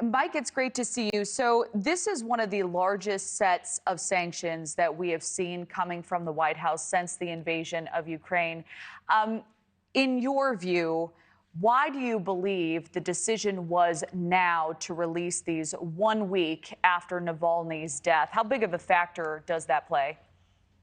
Mike, it's great to see you. So this is one of the largest sets of sanctions that we have seen coming from the White House since the invasion of Ukraine. In your view, why do you believe the decision was now to release these 1 week after Navalny's death? How big of a factor does that play?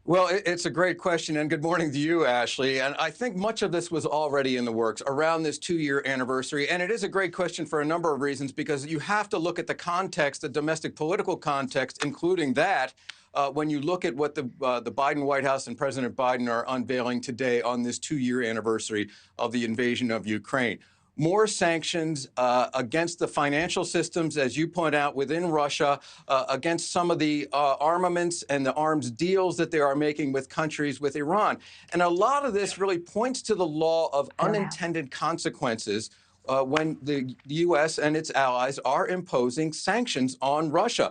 Well, it's a great question, and good morning to you, Ashley. And I think much of this was already in the works around this 2-year anniversary. And it is a great question for a number of reasons, because you have to look at the context, the domestic political context, including that, when you look at what the Biden White House and President Biden are unveiling today on this 2-year anniversary of the invasion of Ukraine. More sanctions against the financial systems, as you point out, within Russia, against some of the armaments and the arms deals that they are making with countries with Iran. And a lot of this really points to the law of unintended consequences when the U.S. and its allies are imposing sanctions on Russia.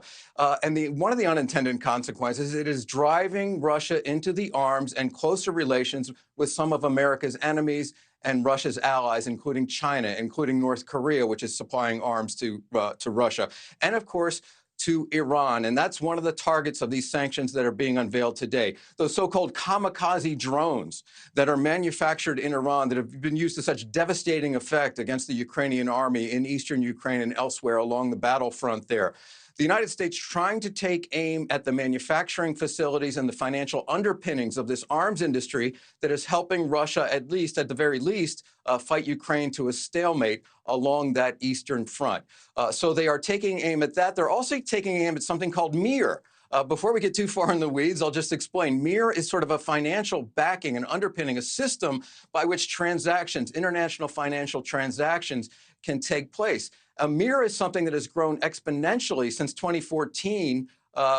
And one of the unintended consequences, it is driving Russia into the arms and closer relations with some of America's enemies and Russia's allies, including China, including North Korea, which is supplying arms to Russia, and of course, to Iran. And that's one of the targets of these sanctions that are being unveiled today. Those so-called kamikaze drones that are manufactured in Iran that have been used to such devastating effect against the Ukrainian army in eastern Ukraine and elsewhere along the battlefront there. The United States trying to take aim at the manufacturing facilities and the financial underpinnings of this arms industry that is helping Russia, at the very least, fight Ukraine to a stalemate along that eastern front. So they are taking aim at that. They're also taking aim at something called MIR. Before we get too far in the weeds, I'll just explain. MIR is sort of a financial backing and underpinning, a system by which transactions, international financial transactions, can take place. MIR is something that has grown exponentially since 2014,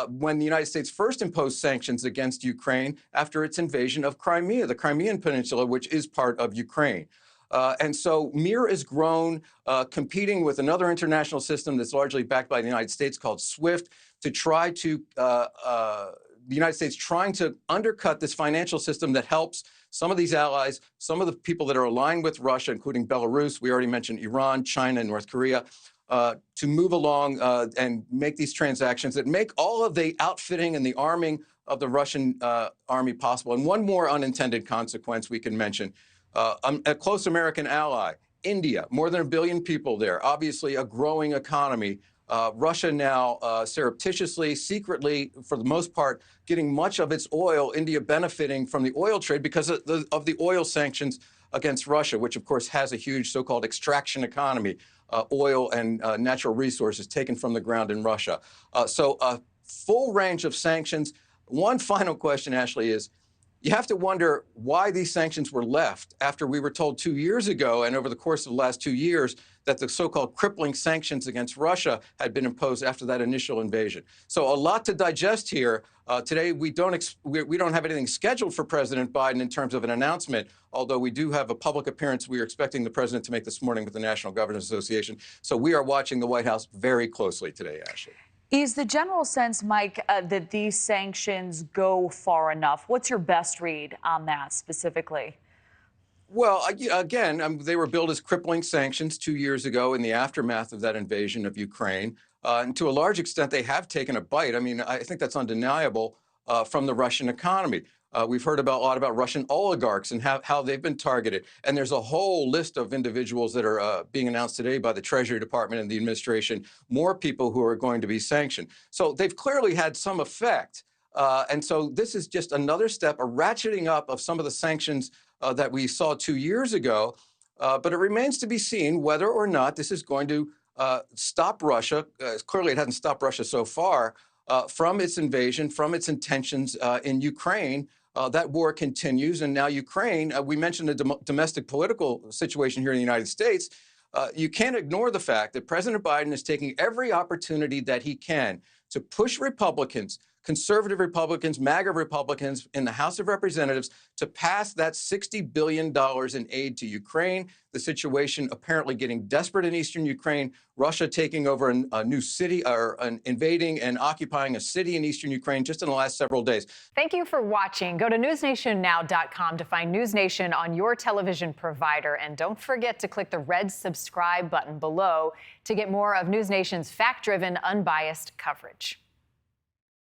when the United States first imposed sanctions against Ukraine after its invasion of Crimea, the Crimean Peninsula, which is part of Ukraine. And so MIR has grown, competing with another international system that's largely backed by the United States called SWIFT, to try to, the United States trying to undercut this financial system that helps some of these allies, some of the people that are aligned with Russia, including Belarus, we already mentioned Iran, China, and North Korea, to move along and make these transactions that make all of the outfitting and the arming of the Russian army possible. And one more unintended consequence we can mention. A close American ally, India, more than 1 billion people there, obviously a growing economy. Russia now surreptitiously, secretly, for the most part, getting much of its oil, India benefiting from the oil trade because of the oil sanctions against Russia, which, of course, has a huge so-called extraction economy, oil and natural resources taken from the ground in Russia. So a full range of sanctions. One final question, Ashley, is you have to wonder why these sanctions were left after we were told 2 years ago and over the course of the last 2 years that the so-called crippling sanctions against Russia had been imposed after that initial invasion. So a lot to digest here. Today, we don't have anything scheduled for President Biden in terms of an announcement, although we do have a public appearance we are expecting the president to make this morning with the National Governors Association. So we are watching the White House very closely today, Ashley. Is the general sense, Mike, that these sanctions go far enough? What's your best read on that specifically? Well, again, they were billed as crippling sanctions 2 years ago in the aftermath of that invasion of Ukraine. And to a large extent, they have taken a bite. I mean, I think that's undeniable from the Russian economy. We've heard a lot about Russian oligarchs and how they've been targeted. And there's a whole list of individuals that are being announced today by the Treasury Department and the administration, more people who are going to be sanctioned. So they've clearly had some effect. And so this is just another step, a ratcheting up of some of the sanctions that we saw 2 years ago. But it remains to be seen whether or not this is going to stop Russia. Clearly, it hasn't stopped Russia so far from its invasion, from its intentions in Ukraine. That war continues. And now Ukraine, we mentioned the domestic political situation here in the United States. You can't ignore the fact that President Biden is taking every opportunity that he can to push Republicans, conservative Republicans, MAGA Republicans in the House of Representatives to pass that $60 billion in aid to Ukraine. The situation apparently getting desperate in eastern Ukraine, Russia taking over a new city or invading and occupying a city in eastern Ukraine just in the last several days. Thank you for watching. Go to newsnationnow.com to find News Nation on your television provider. And don't forget to click the red subscribe button below to get more of News Nation's fact-driven, unbiased coverage.